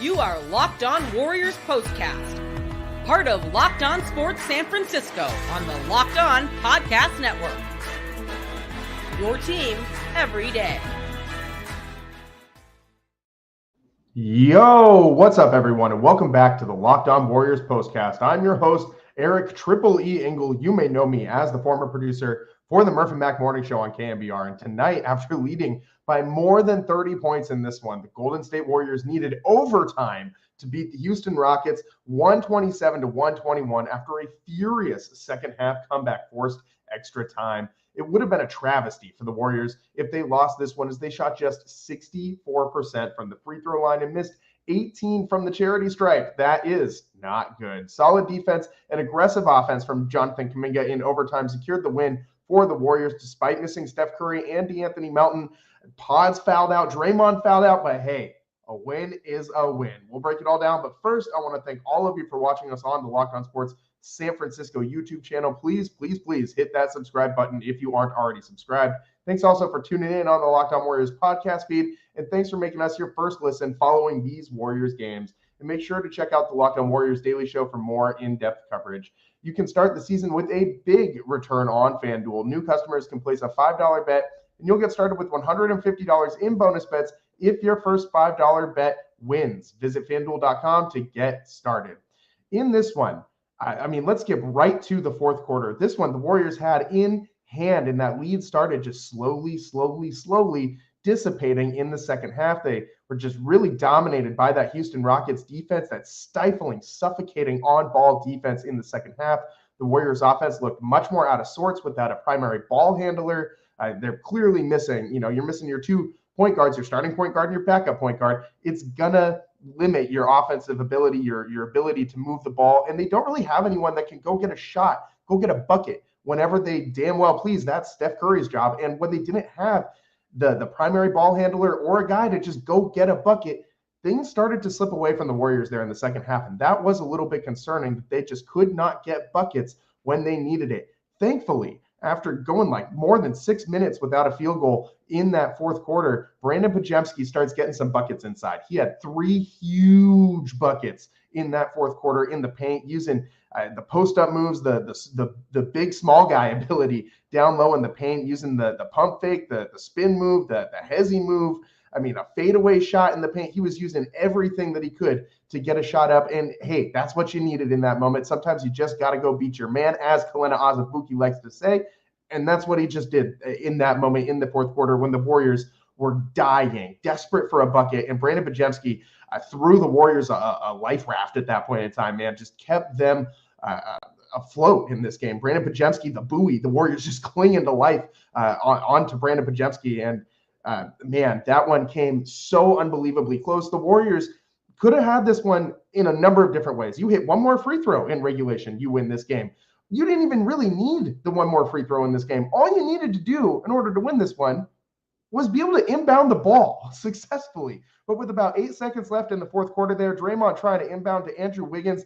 You are Locked On Warriors POSTCAST, part of Locked On Sports San Francisco on the Locked On Podcast Network. Your team every day. Yo, what's up, everyone, and welcome back to the Locked On Warriors POSTCAST. I'm your host, Eric Triple E Engel. You may know me as the former producer for the Murph and Mac Morning Show on KMBR. And tonight, after leading by more than 30 points in this one, the Golden State Warriors needed overtime to beat the Houston Rockets 127-121 after a furious second half comeback forced extra time. It would have been a travesty for the Warriors if they lost this one, as they shot just 64% from the free throw line and missed 18 from the charity stripe. That is not good. Solid defense and aggressive offense from Jonathan Kuminga in overtime secured the win for the Warriors, despite missing Steph Curry and DeAnthony Melton. Pods fouled out, Draymond fouled out, but hey, a win is a win. We'll break it all down, but first, I want to thank all of you for watching us on the Locked On Sports San Francisco YouTube channel. Please hit that subscribe button if you aren't already subscribed. Thanks also for tuning in on the Locked On Warriors podcast feed, and thanks for making us your first listen following these Warriors games. And make sure to check out the Locked On Warriors Daily Show for more in-depth coverage. You can start the season with a big return on FanDuel. New customers can place a $5 bet, and you'll get started with $150 in bonus bets if your first $5 bet wins. Visit FanDuel.com to get started. In this one, I mean, let's get right to the fourth quarter. This one, the Warriors had in hand, and that lead started just slowly dissipating in the second half. They were just really dominated by that Houston Rockets defense, that stifling, suffocating on-ball defense in the second half. The Warriors offense looked much more out of sorts without a primary ball handler. They're clearly missing, you're missing your two point guards, your starting point guard and your backup point guard. It's gonna limit your offensive ability, your ability to move the ball. And they don't really have anyone that can go get a shot, go get a bucket whenever they damn well please. That's Steph Curry's job. And when they didn't have the primary ball handler or a guy to just go get a bucket, things started to slip away from the Warriors there in the second half. And that was a little bit concerning that they just could not get buckets when they needed it. Thankfully, after going like more than 6 minutes without a field goal in that fourth quarter, Brandon Podziemski starts getting some buckets inside. He had 3 huge buckets in that fourth quarter in the paint, using the post-up moves, the big small guy ability down low in the paint, using the pump fake, the spin move, the hezzy move. I mean, a fadeaway shot in the paint. He was using everything that he could to get a shot up. And hey, that's what you needed in that moment. Sometimes you just got to go beat your man, as Kalena Azubuike likes to say. And that's what he just did in that moment in the fourth quarter when the Warriors were dying, desperate for a bucket. And Brandon Podziemski threw the Warriors a life raft at that point in time, man. Just kept them afloat in this game. Brandon Podziemski, the buoy, the Warriors just clinging to life onto Brandon Podziemski. And man, that one came so unbelievably close. The Warriors could have had this one in a number of different ways. You hit one more free throw in regulation, you win this game. You didn't even really need the one more free throw in this game. All you needed to do in order to win this one was be able to inbound the ball successfully. But with about 8 seconds left in the fourth quarter there, Draymond trying to inbound to Andrew Wiggins,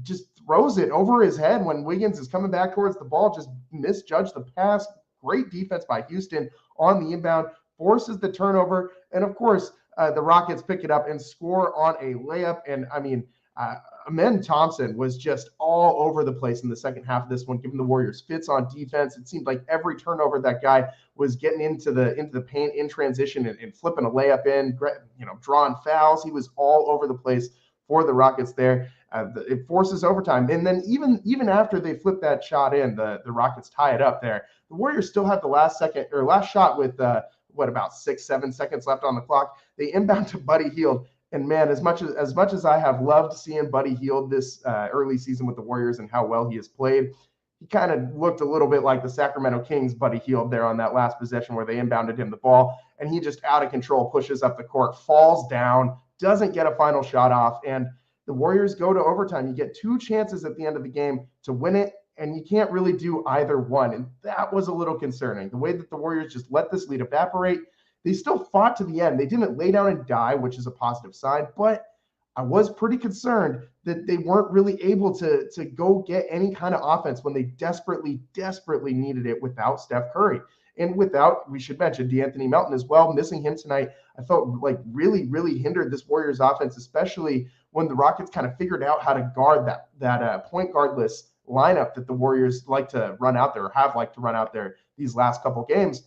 just throws it over his head when Wiggins is coming back towards the ball, just misjudged the pass. Great defense by Houston on the inbound, forces the turnover. And of course, the Rockets pick it up and score on a layup. And I mean, Amen Thompson was just all over the place in the second half of this one, giving the Warriors fits on defense. It seemed like every turnover that guy was getting into the paint in transition and flipping a layup in, drawing fouls. He was all over the place for the Rockets there. It forces overtime. And then even after they flip that shot in, the Rockets tie it up there. The Warriors still have the last shot with about 6-7 seconds left on the clock. They inbound to Buddy Hield. And man, as much as I have loved seeing Buddy Hield this early season with the Warriors and how well he has played, he kind of looked a little bit like the Sacramento Kings Buddy Hield there on that last possession where they inbounded him the ball, and he just out of control pushes up the court, falls down, doesn't get a final shot off, and the Warriors go to overtime. You get 2 chances at the end of the game to win it, and you can't really do either one, and that was a little concerning. The way that the Warriors just let this lead evaporate. They still fought to the end. They didn't lay down and die, which is a positive sign, but I was pretty concerned that they weren't really able to go get any kind of offense when they desperately needed it without Steph Curry. And without, we should mention, DeAnthony Melton as well. Missing him tonight, I felt like really, really hindered this Warriors offense, especially when the Rockets kind of figured out how to guard that point guardless lineup that the Warriors like to run out there, or have liked to run out there these last couple games.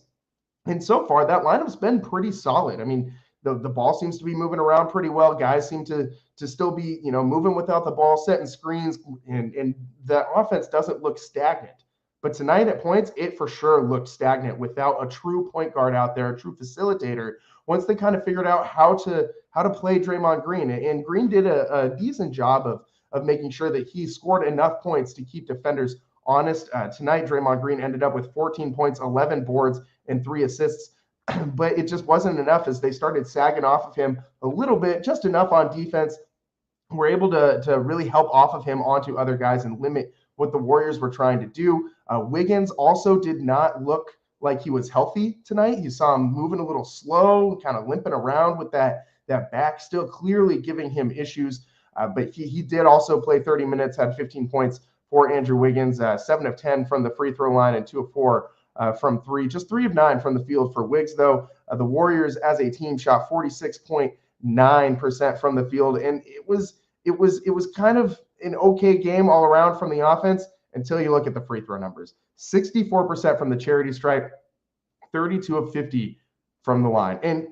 And so far, that lineup's been pretty solid. I mean, the ball seems to be moving around pretty well. Guys seem to still be, moving without the ball, setting screens, and the offense doesn't look stagnant. But tonight at points, it for sure looked stagnant without a true point guard out there, a true facilitator. Once they kind of figured out how to play Draymond Green, and Green did a decent job of making sure that he scored enough points to keep defenders honest. Tonight, Draymond Green ended up with 14 points, 11 boards, and 3 assists. But it just wasn't enough as they started sagging off of him a little bit, just enough on defense. We're able to really help off of him onto other guys and limit what the Warriors were trying to do. Wiggins also did not look like he was healthy tonight. You saw him moving a little slow, kind of limping around with that back, still clearly giving him issues. But he did also play 30 minutes, had 15 points for Andrew Wiggins, 7 of 10 from the free throw line and 2 of 4 from 3. Just 3 of 9 from the field for Wiggs, though. The Warriors as a team shot 46.9% from the field, and it was kind of an okay game all around from the offense until you look at the free throw numbers. 64% from the charity stripe, 32 of 50 from the line. And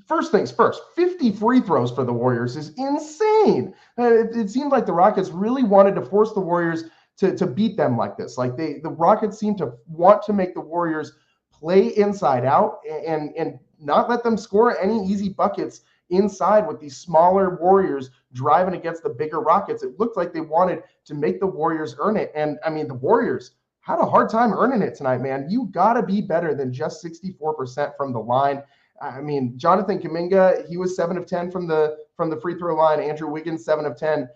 first things first, 50 free throws for the Warriors is insane. It seemed like the Rockets really wanted to force the Warriors to beat them like this. Like the Rockets seem to want to make the Warriors play inside out and not let them score any easy buckets inside with these smaller Warriors driving against the bigger Rockets. It looked like they wanted to make the Warriors earn it. And I mean, the Warriors had a hard time earning it tonight, man. You got to be better than just 64% from the line. I mean, Jonathan Kuminga, he was 7 of 10 from the free throw line. Andrew Wiggins, 7 of 10.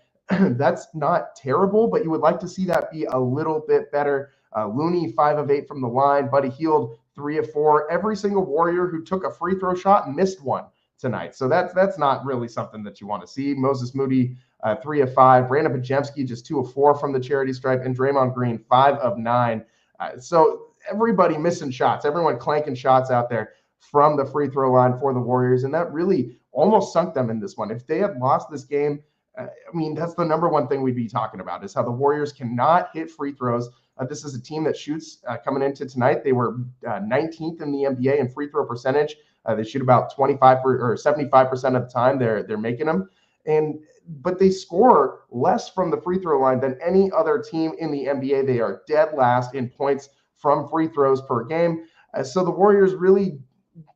That's not terrible, but you would like to see that be a little bit better. Looney, 5 of 8 from the line. Buddy Hield, 3 of 4. Every single Warrior who took a free throw shot missed one tonight. So that's not really something that you want to see. Moses Moody, 3 of 5. Brandon Podziemski, just 2 of 4 from the charity stripe. And Draymond Green, 5 of 9. So everybody missing shots, everyone clanking shots out there from the free throw line for the Warriors. And that really almost sunk them in this one. If they had lost this game, I mean, that's the number one thing we'd be talking about, is how the Warriors cannot hit free throws. This is a team that shoots coming into tonight. They were 19th in the NBA in free throw percentage. They shoot about 75 or 75% of the time they're making them. But they score less from the free throw line than any other team in the NBA. They are dead last in points from free throws per game. So the Warriors really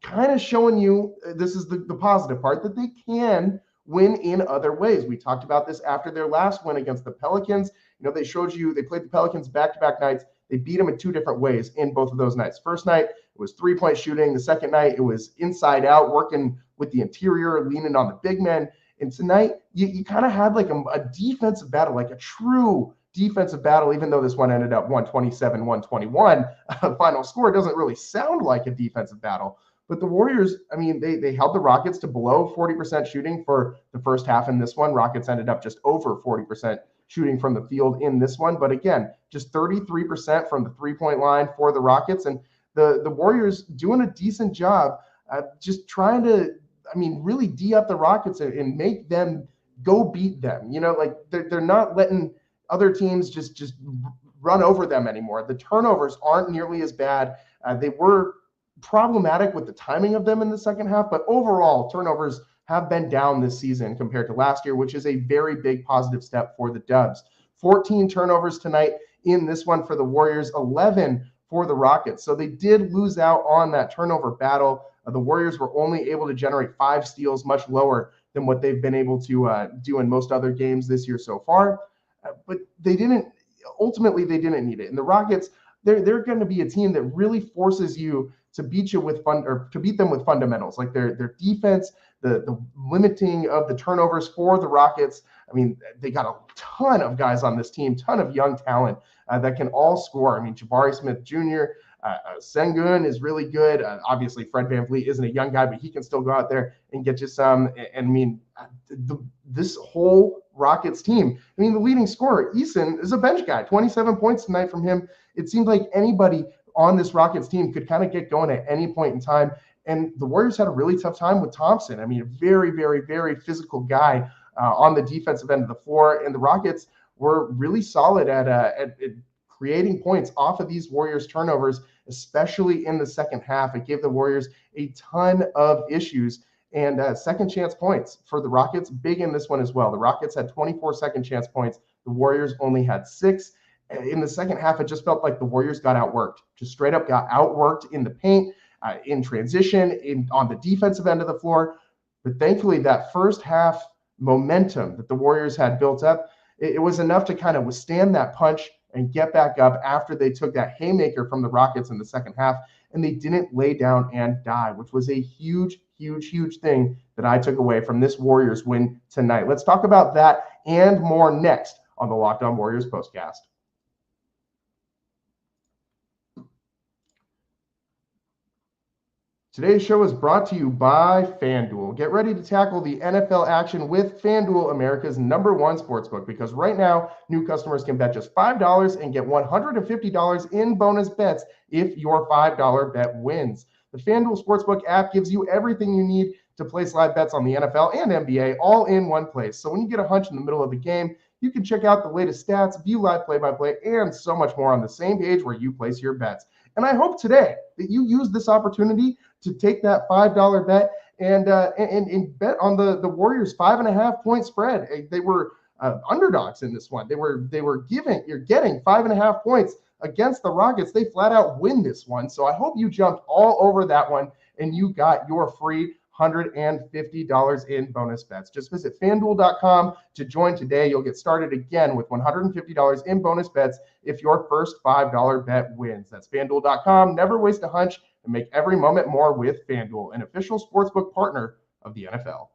kind of showing you, this is the positive part, that they can win in other ways. We talked about this after their last win against the Pelicans. They showed you, they played the Pelicans back-to-back nights. They beat them in 2 different ways in both of those nights. First night, it was 3-point shooting. The second night, it was inside out, working with the interior, leaning on the big men. And tonight, you kind of had like a defensive battle, like a true defensive battle, even though this one ended up 127-121. Final score doesn't really sound like a defensive battle. But the Warriors, I mean, they held the Rockets to below 40% shooting for the first half in this one. Rockets ended up just over 40% shooting from the field in this one. But again, just 33% from the 3-point line for the Rockets. And the Warriors doing a decent job just trying to, I mean, really D up the Rockets and make them go beat them. Like they're not letting other teams just run over them anymore. The turnovers aren't nearly as bad. They were problematic with the timing of them in the second half, but overall turnovers have been down this season compared to last year, which is a very big positive step for the Dubs. 14 turnovers tonight in this one for the Warriors, 11 for the Rockets. So they did lose out on that turnover battle. The Warriors were only able to generate 5 steals, much lower than what they've been able to do in most other games this year so far. But they didn't need it. And the Rockets, they're going to be a team that really forces you to beat them with fundamentals, like their defense, the limiting of the turnovers for the Rockets. I mean, they got a ton of guys on this team, ton of young talent that can all score. I mean, Jabari Smith Jr., Sengun is really good. Obviously, Fred VanVleet isn't a young guy, but he can still go out there and get you some. And I mean, this whole Rockets team, I mean, the leading scorer, Eason, is a bench guy. 27 points tonight from him. It seemed like anybody on this Rockets team could kind of get going at any point in time. And the Warriors had a really tough time with Thompson. I mean, a very, very, very physical guy on the defensive end of the floor. And the Rockets were really solid at creating points off of these Warriors turnovers, especially in the second half. It gave the Warriors a ton of issues. And second chance points for the Rockets, big in this one as well. The Rockets had 24 second chance points. The Warriors only had 6. In the second half, it just felt like the Warriors got outworked, just straight up got outworked in the paint, in transition, on the defensive end of the floor. But thankfully, that first half momentum that the Warriors had built up, it was enough to kind of withstand that punch and get back up after they took that haymaker from the Rockets in the second half, and they didn't lay down and die, which was a huge, huge, huge thing that I took away from this Warriors win tonight. Let's talk about that and more next on the Locked On Warriors postcast. Today's show is brought to you by FanDuel. Get ready to tackle the NFL action with FanDuel, America's #1 sportsbook, because right now, new customers can bet just $5 and get $150 in bonus bets if your $5 bet wins. The FanDuel Sportsbook app gives you everything you need to place live bets on the NFL and NBA all in one place. So when you get a hunch in the middle of the game, you can check out the latest stats, view live play-by-play, and so much more on the same page where you place your bets. And I hope today that you use this opportunity to take that $5 bet and bet on the Warriors 5.5 point spread. They were underdogs in this one. You're getting 5.5 points against the Rockets. They flat out win this one. So I hope you jumped all over that one and you got your free $150 in bonus bets. Just visit FanDuel.com to join today. You'll get started again with $150 in bonus bets if your first $5 bet wins. That's FanDuel.com. Never waste a hunch and make every moment more with FanDuel, an official sportsbook partner of the NFL.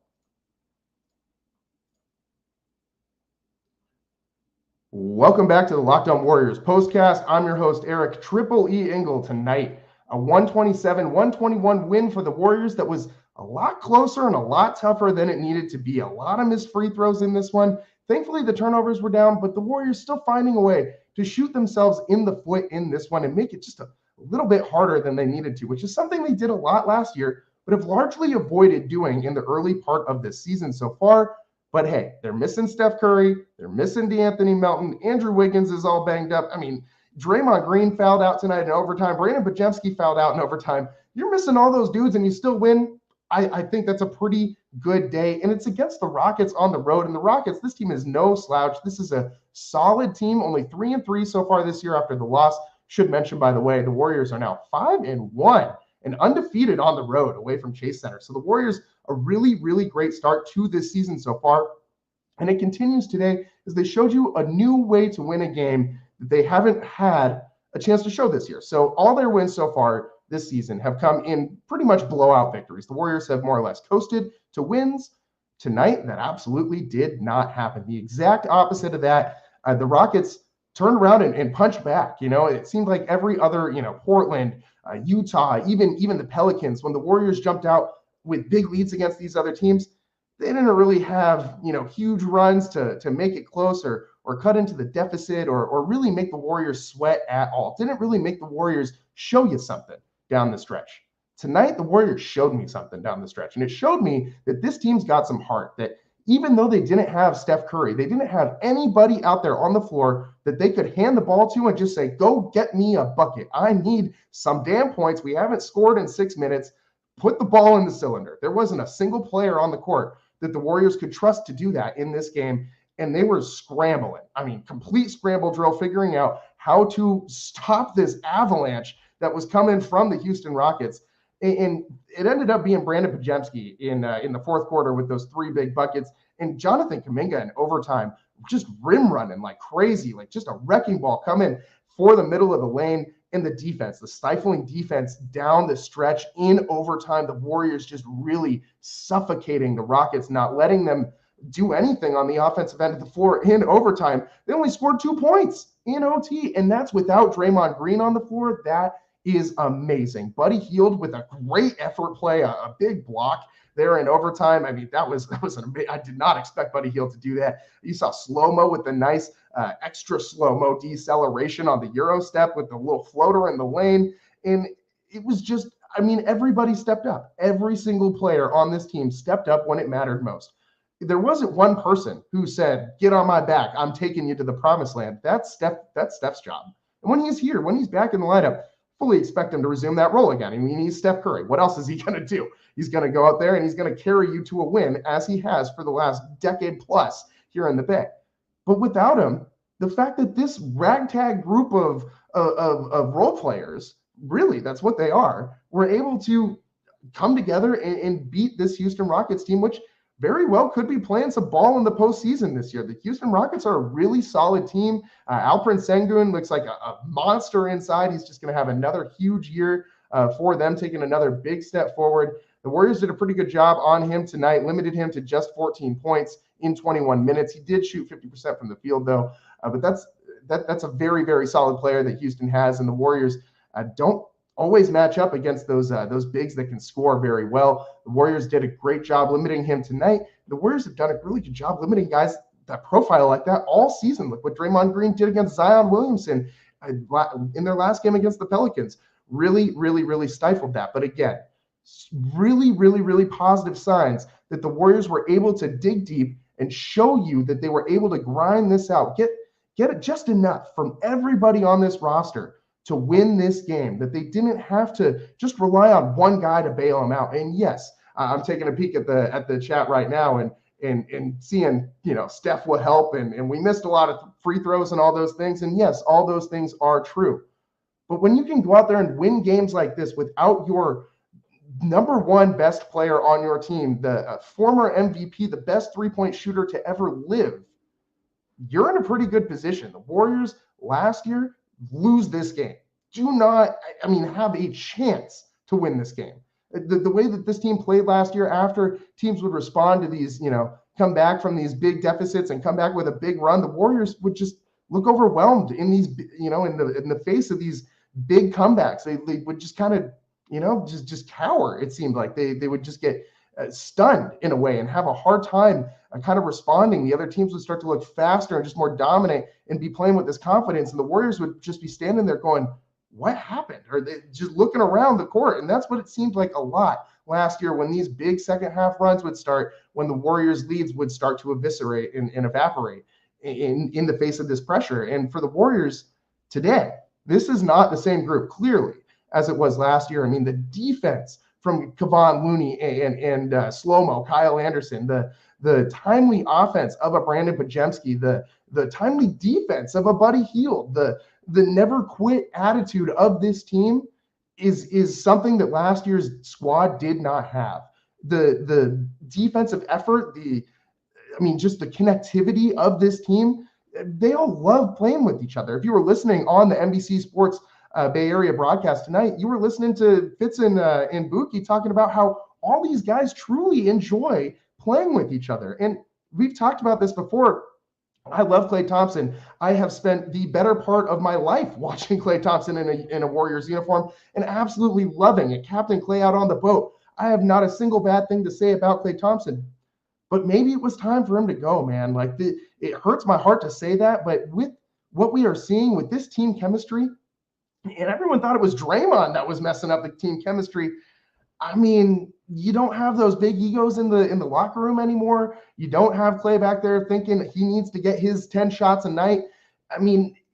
Welcome back to the Locked On Warriors postcast. I'm your host, Eric Triple E Engel. Tonight, a 127-121 win for the Warriors that was a lot closer and a lot tougher than it needed to be. A lot of missed free throws in this one. Thankfully, the turnovers were down, but the Warriors still finding a way to shoot themselves in the foot in this one and make it just a little bit harder than they needed to, which is something they did a lot last year, but have largely avoided doing in the early part of this season so far. But hey, they're missing Steph Curry. They're missing DeAnthony Melton. Andrew Wiggins is all banged up. I mean, Draymond Green fouled out tonight in overtime. Brandon Bajemski fouled out in overtime. You're missing all those dudes and you still win. I think that's a pretty good day. And it's against the Rockets on the road. And the Rockets, this team is no slouch. This is a solid team, only 3-3 so far this year after the loss. Should mention, by the way, the Warriors are now 5-1 and undefeated on the road away from Chase Center. So the Warriors, a really, really great start to this season so far. And it continues today as they showed you a new way to win a game that they haven't had a chance to show this year. So all their wins so far this season have come in pretty much blowout victories. The Warriors have more or less coasted to wins. Tonight, that absolutely did not happen. The exact opposite of that, the Rockets turned around and punched back. It seemed like every other, Portland, Utah, even the Pelicans, when the Warriors jumped out with big leads against these other teams, they didn't really have, huge runs to make it close or cut into the deficit or really make the Warriors sweat at all. Didn't really make the Warriors show you something down the stretch. Tonight, the Warriors showed me something down the stretch, and it showed me that this team's got some heart, that even though they didn't have Steph Curry, they didn't have anybody out there on the floor that they could hand the ball to and just say, go get me a bucket. I need some damn points. We haven't scored in 6 minutes. Put the ball in the cylinder. There wasn't a single player on the court that the Warriors could trust to do that in this game, and they were scrambling. I mean, complete scramble drill, figuring out how to stop this avalanche that was coming from the Houston Rockets. And it ended up being Brandon Bajemski in the fourth quarter with those 3 big buckets, and Jonathan Kuminga in overtime, just rim running like crazy, like just a wrecking ball coming for the middle of the lane. And the defense, the stifling defense down the stretch in overtime, the Warriors just really suffocating the Rockets, not letting them do anything on the offensive end of the floor in overtime. They only scored 2 points in OT, and that's without Draymond Green on the floor. That is amazing. Buddy Hield with a great effort play, a big block there in overtime. I mean, that was an amazing. I did not expect Buddy Hield to do that. You saw slow-mo with the nice extra slow-mo deceleration on the Euro step with the little floater in the lane. And it was just, I mean, everybody stepped up. Every single player on this team stepped up when it mattered most. There wasn't one person who said, get on my back, I'm taking you to the promised land. That's Steph's job. And when he's here, when he's back in the lineup, fully expect him to resume that role again. I mean, he's Steph Curry. What else is he going to do? He's going to go out there and he's going to carry you to a win, as he has for the last decade plus here in the Bay. But without him, the fact that this ragtag group of role players, really, that's what they are, were able to come together and beat this Houston Rockets team, which very well could be playing some ball in the postseason this year. The Houston Rockets are a really solid team. Alperen Sengun looks like a monster inside. He's just going to have another huge year for them, taking another big step forward. The Warriors did a pretty good job on him tonight, limited him to just 14 points in 21 minutes. He did shoot 50% from the field, though, but that's a very, very solid player that Houston has, and the Warriors don't always match up against those bigs that can score very well. The Warriors did a great job limiting him tonight. The Warriors have done a really good job limiting guys that profile like that all season. Look what Draymond Green did against Zion Williamson in their last game against the Pelicans. Really, really, really stifled that. But again, really, really, really positive signs that the Warriors were able to dig deep and show you that they were able to grind this out, get it just enough from everybody on this roster to win this game, that they didn't have to just rely on one guy to bail them out. And yes, I'm taking a peek at the chat right now and seeing, Steph will help, and we missed a lot of free throws and all those things. And yes, all those things are true. But when you can go out there and win games like this without your number one best player on your team, the former MVP, the best three-point shooter to ever live, you're in a pretty good position. The Warriors last year lose this game. Do not, have a chance to win this game. The way that this team played last year, after teams would respond to these, come back from these big deficits and come back with a big run, the Warriors would just look overwhelmed in these, in the face of these big comebacks. They would just kind of, just cower. It seemed like they would just get stunned in a way and have a hard time kind of responding. The other teams would start to look faster and just more dominant and be playing with this confidence. And the Warriors would just be standing there going, what happened? Or they just looking around the court. And that's what it seemed like a lot last year when these big second half runs would start, when the Warriors leads would start to eviscerate and evaporate in the face of this pressure. And for the Warriors today, this is not the same group, clearly, as it was last year. I mean, the defense from Kevon Looney and slow-mo Kyle Anderson, the timely offense of a Brandon Podziemski, the timely defense of a Buddy Hield, the never quit attitude of this team is something that last year's squad did not have. The defensive effort, just the connectivity of this team, they all love playing with each other. If you were listening on the NBC Sports Bay Area broadcast tonight, you were listening to Fitz and Buki talking about how all these guys truly enjoy playing with each other. And we've talked about this before. I love Klay Thompson. I have spent the better part of my life watching Klay Thompson in a Warriors uniform and absolutely loving it. Captain Klay out on the boat. I have not a single bad thing to say about Klay Thompson. But maybe it was time for him to go, man. It hurts my heart to say that, but with what we are seeing with this team chemistry, and everyone thought it was Draymond that was messing up the team chemistry. You don't have those big egos in the locker room anymore. You don't have Klay back there thinking he needs to get his 10 shots a night.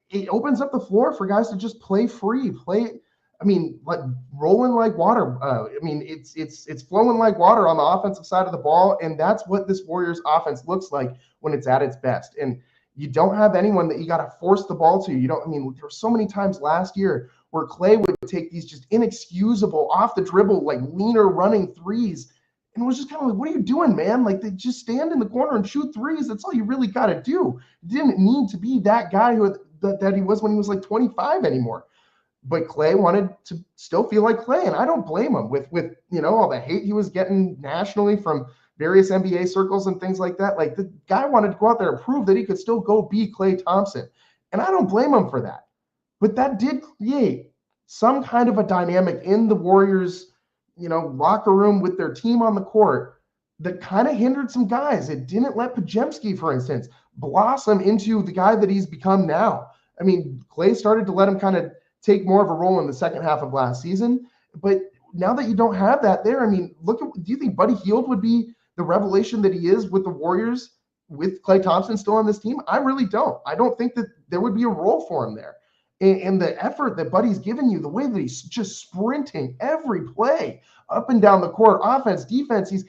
It opens up the floor for guys to just play free, like rolling like water. It's flowing like water on the offensive side of the ball, and that's what this Warriors offense looks like when it's at its best. And you don't have anyone that you got to force the ball to. There were so many times last year where Klay would take these just inexcusable off the dribble, like leaner running threes. And it was just kind of like, what are you doing, man? They just stand in the corner and shoot threes. That's all you really got to do. You didn't need to be that guy that he was when he was like 25 anymore. But Klay wanted to still feel like Klay. And I don't blame him with all the hate he was getting nationally from various NBA circles and things like that. The guy wanted to go out there and prove that he could still go be Klay Thompson. And I don't blame him for that. But that did create some kind of a dynamic in the Warriors, locker room with their team on the court that kind of hindered some guys. It didn't let Podziemski, for instance, blossom into the guy that he's become now. I mean, Klay started to let him kind of take more of a role in the second half of last season. But now that you don't have that there, I mean, do you think Buddy Hield would be the revelation that he is with the Warriors with Klay Thompson still on this team? I really don't. I don't think that there would be a role for him there. And the effort that Buddy's given you, the way that he's just sprinting every play up and down the court, offense, defense, he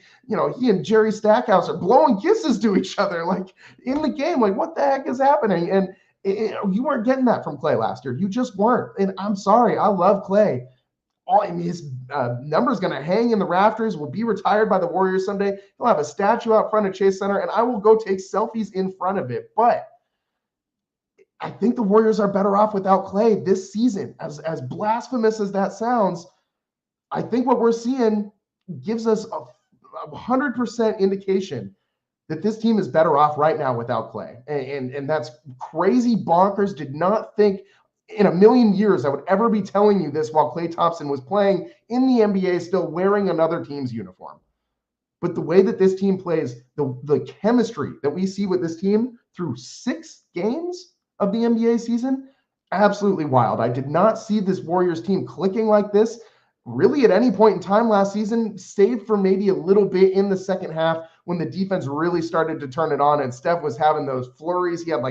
and Jerry Stackhouse are blowing kisses to each other, like in the game. Like, what the heck is happening? And you weren't getting that from Klay last year. You just weren't. And I'm sorry. I love Klay. His number's going to hang in the rafters, will be retired by the Warriors someday. He'll have a statue out front of Chase Center, and I will go take selfies in front of it. But I think the Warriors are better off without Klay this season. As blasphemous as that sounds, I think what we're seeing gives us a 100% indication that this team is better off right now without Klay. And that's crazy bonkers. Did not think in a million years I would ever be telling you this while Klay Thompson was playing in the NBA, still wearing another team's uniform. But the way that this team plays, the chemistry that we see with this team through 6 games of the NBA season, absolutely wild. I did not see this Warriors team clicking like this really at any point in time last season, save for maybe a little bit in the second half when the defense really started to turn it on and Steph was having those flurries. He had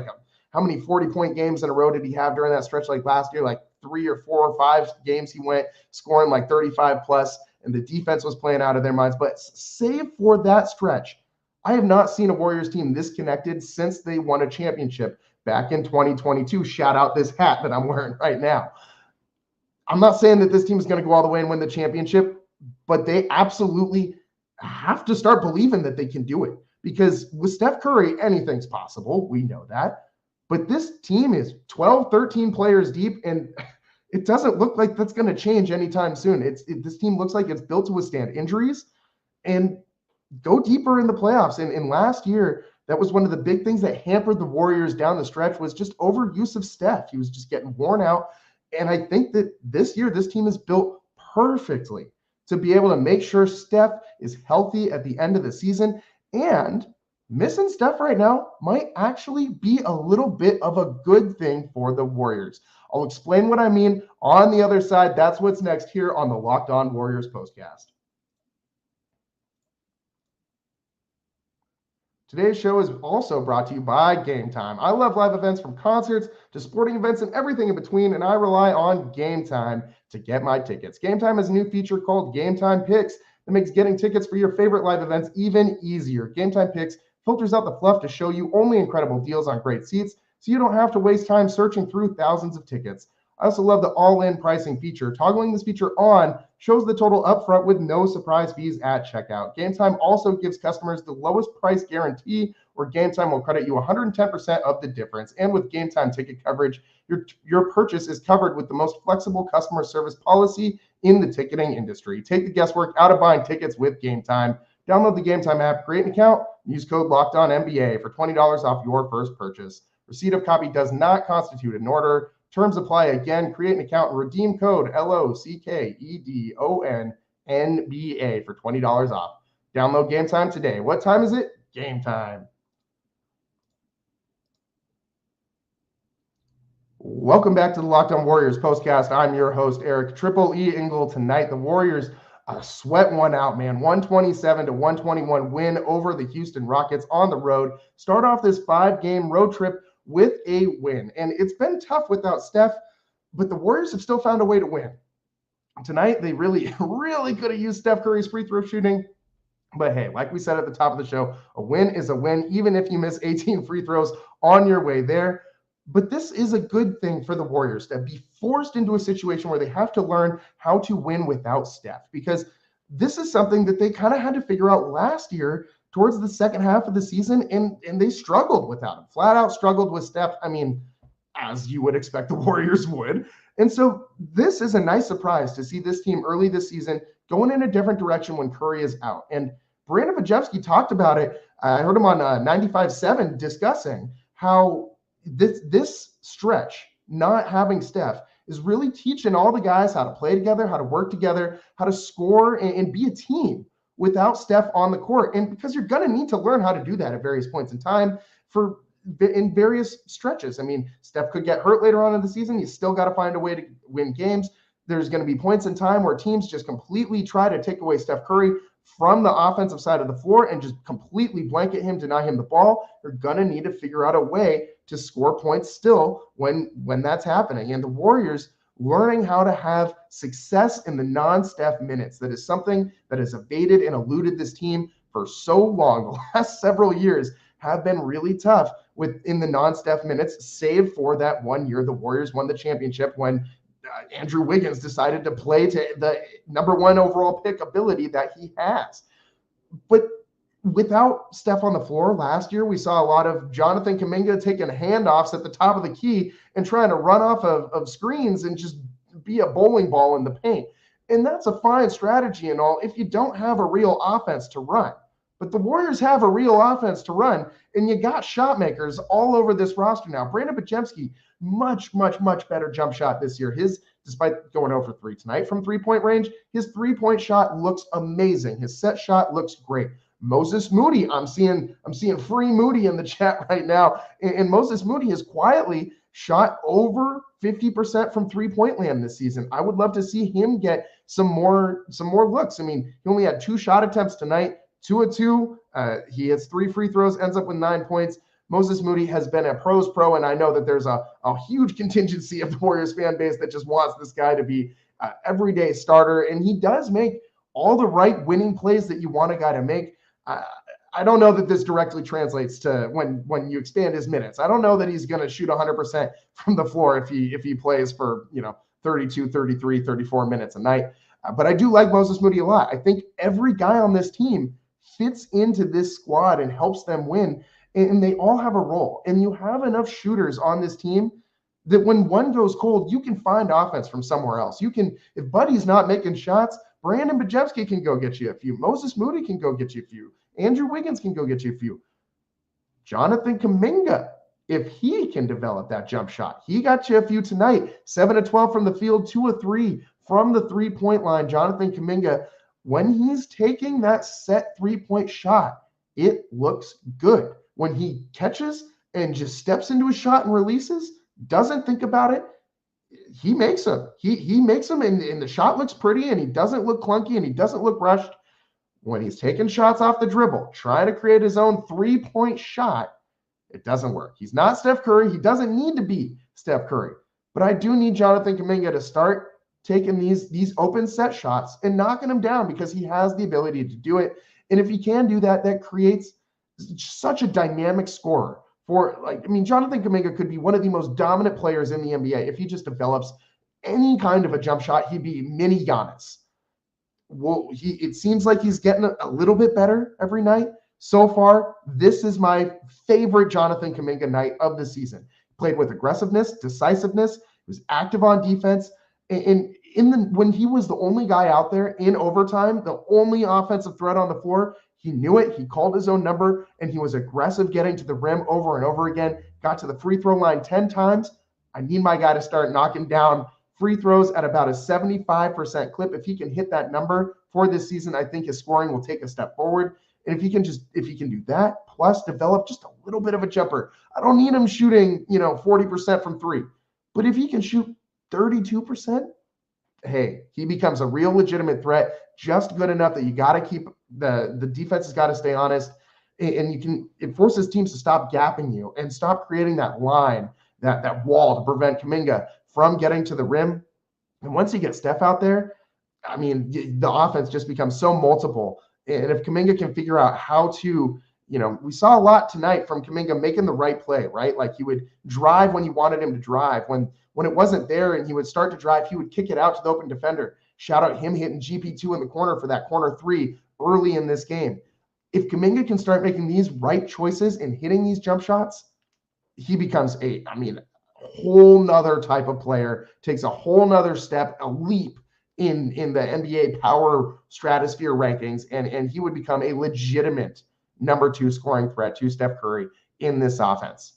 how many 40-point games in a row did he have during that stretch like last year? Like 3 or 4 or 5 games he went scoring like 35 plus, and the defense was playing out of their minds. But save for that stretch, I have not seen a Warriors team this connected since they won a championship back in 2022. Shout out this hat that I'm wearing right now. I'm not saying that this team is going to go all the way and win the championship, but they absolutely have to start believing that they can do it. Because with Steph Curry, anything's possible. We know that. But this team is 12, 13 players deep, and it doesn't look like that's going to change anytime soon. This team looks like it's built to withstand injuries and go deeper in the playoffs. And last year, that was one of the big things that hampered the Warriors down the stretch was just overuse of Steph. He was just getting worn out. And I think that this year, this team is built perfectly to be able to make sure Steph is healthy at the end of the season. And missing Steph right now might actually be a little bit of a good thing for the Warriors. I'll explain what I mean on the other side. That's what's next here on the Locked On Warriors postcast. Today's show is also brought to you by Gametime. I love live events from concerts to sporting events and everything in between, and I rely on Gametime to get my tickets. Gametime has a new feature called Gametime Picks that makes getting tickets for your favorite live events even easier. Gametime Picks filters out the fluff to show you only incredible deals on great seats, so you don't have to waste time searching through thousands of tickets. I also love the all-in pricing feature. Toggling this feature on shows the total upfront with no surprise fees at checkout. Gametime also gives customers the lowest price guarantee, where Gametime will credit you 110% of the difference. And with Gametime ticket coverage, your purchase is covered with the most flexible customer service policy in the ticketing industry. Take the guesswork out of buying tickets with Gametime. Download the Gametime app, create an account, use code LOCKEDONNBA for $20 off your first purchase. Receipt of copy does not constitute an order. Terms apply. Again, create an account and redeem code LOCKEDONNBA for $20 off. Download Gametime today. What time is it? Game time. Welcome back to the Locked On Warriors postcast. I'm your host, Eric Triple E Engel. Tonight, the Warriors sweat one out, man. 127-121 win over the Houston Rockets on the road. Start off this 5-game road trip with a win. And it's been tough without Steph, but the Warriors have still found a way to win. Tonight, they really, really could have used Steph Curry's free throw shooting. But hey, like we said at the top of the show, a win is a win, even if you miss 18 free throws on your way there. But this is a good thing for the Warriors to be forced into a situation where they have to learn how to win without Steph, because this is something that they kind of had to figure out last year towards the second half of the season, and they struggled without him, flat out struggled with Steph. I mean, as you would expect the Warriors would. And so this is a nice surprise to see this team early this season going in a different direction when Curry is out. And Brandon Podziemski talked about it. I heard him on 95.7 discussing how this stretch, not having Steph, is really teaching all the guys how to play together, how to work together, how to score and be a team without Steph on the court. And because you're going to need to learn how to do that at various points in time in various stretches. I mean, Steph could get hurt later on in the season. You still got to find a way to win games. There's going to be points in time where teams just completely try to take away Steph Curry from the offensive side of the floor and just completely blanket him, deny him the ball. You're going to need to figure out a way to score points still when that's happening. And the Warriors learning how to have success in the non-Steph minutes. That is something that has evaded and eluded this team for so long. The last several years have been really tough within the non-Steph minutes, save for that 1 year the Warriors won the championship when Andrew Wiggins decided to play to the number 1 overall pick ability that he has. But without Steph on the floor last year, we saw a lot of Jonathan Kuminga taking handoffs at the top of the key and trying to run off of screens and just be a bowling ball in the paint. And that's a fine strategy and all if you don't have a real offense to run. But the Warriors have a real offense to run, and you got shot makers all over this roster now. Brandon Bajemski, much, much, much better jump shot this year. Despite going 0 for 3 tonight from three-point range, his three-point shot looks amazing. His set shot looks great. Moses Moody, I'm seeing free Moody in the chat right now, and Moses Moody has quietly shot over 50% from three-point land this season. I would love to see him get some more looks. I mean, he only had 2 shot attempts tonight. 2 of 2. He hits 3 free throws, ends up with 9 points. Moses Moody has been a pro's pro, and I know that there's a huge contingency of the Warriors fan base that just wants this guy to be an everyday starter, and he does make all the right winning plays that you want a guy to make. I don't know that this directly translates to when you expand his minutes. I don't know that he's going to shoot 100% from the floor if he plays for 32, 33, 34 minutes a night. But I do like Moses Moody a lot. I think every guy on this team fits into this squad and helps them win, and they all have a role. And you have enough shooters on this team that when one goes cold, you can find offense from somewhere else. If Buddy's not making shots, Brandon Bajemski can go get you a few. Moses Moody can go get you a few. Andrew Wiggins can go get you a few. Jonathan Kuminga, if he can develop that jump shot, he got you a few tonight. 7 of 12 from the field, 2 of 3 from the three-point line. Jonathan Kuminga, when he's taking that set three-point shot, it looks good. When he catches and just steps into a shot and releases, doesn't think about it, he makes them. He makes them, and the shot looks pretty, and he doesn't look clunky, and he doesn't look rushed. When he's taking shots off the dribble, trying to create his own three-point shot, it doesn't work. He's not Steph Curry. He doesn't need to be Steph Curry. But I do need Jonathan Kuminga to start taking these open set shots and knocking them down because he has the ability to do it. And if he can do that, that creates such a dynamic scorer. Jonathan Kuminga could be one of the most dominant players in the NBA. If he just develops any kind of a jump shot, he'd be mini Giannis. Well, it seems like he's getting a little bit better every night. So far, this is my favorite Jonathan Kuminga night of the season. Played with aggressiveness, decisiveness. He was active on defense. And when he was the only guy out there in overtime, the only offensive threat on the floor, he knew it. He called his own number, and he was aggressive getting to the rim over and over again. Got to the free throw line 10 times. I need my guy to start knocking down free throws at about a 75% clip. If he can hit that number for this season, I think his scoring will take a step forward. And if he can do that, plus develop just a little bit of a jumper. I don't need him shooting, 40% from 3. But if he can shoot 32%, hey, he becomes a real legitimate threat, just good enough that you got to keep the defense has got to stay honest. And it forces teams to stop gapping you and stop creating that line, that wall to prevent Kuminga from getting to the rim. And once you get Steph out there, I mean, the offense just becomes so multiple. And if Kuminga can figure out how to, we saw a lot tonight from Kuminga making the right play, right? Like he would drive when you wanted him to drive. When it wasn't there and he would start to drive, he would kick it out to the open defender. Shout out him hitting GP2 in the corner for that corner 3 early in this game. If Kuminga can start making these right choices and hitting these jump shots, he becomes a whole nother type of player, takes a whole nother step, a leap in the NBA power stratosphere rankings, and he would become a legitimate number 2 scoring threat to Steph Curry in this offense.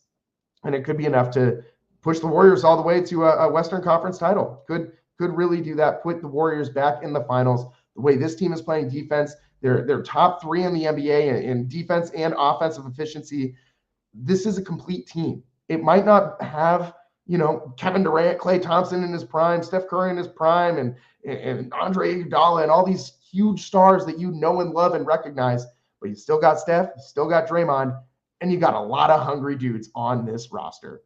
And it could be enough to push the Warriors all the way to a Western Conference title. Could really do that, put the Warriors back in the finals. The way this team is playing defense, they're top 3 in the NBA in defense and offensive efficiency. This is a complete team. It might not have, Kevin Durant, Klay Thompson in his prime, Steph Curry in his prime, and Andre Iguodala and all these huge stars that you know and love and recognize, but you still got Steph, you still got Draymond, and you got a lot of hungry dudes on this roster.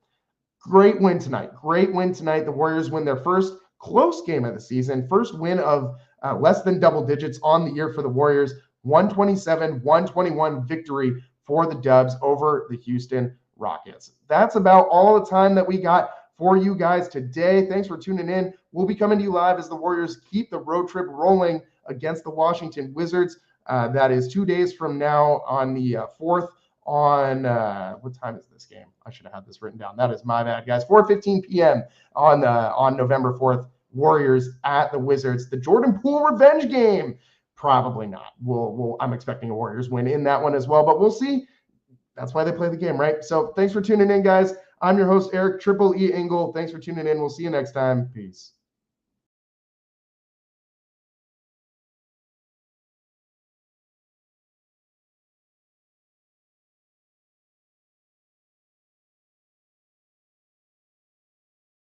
Great win tonight. The Warriors win their first close game of the season, first win of less than double digits on the year for the Warriors. 127-121 victory for the Dubs over the Houston Rockets. That's about all the time that we got for you guys today. Thanks for tuning in. We'll be coming to you live as the Warriors keep the road trip rolling against the Washington Wizards. That is 2 days from now on the 4th on, what time is this game? I should have had this written down. That is my bad, guys. 4:15 p.m. on November 4th. Warriors at the Wizards. The Jordan Poole revenge game. Probably not. I'm expecting a Warriors win in that one as well, but we'll see. That's why they play the game, right? So thanks for tuning in, guys. I'm your host, Eric Triple E Engel. Thanks for tuning in. We'll see you next time. Peace.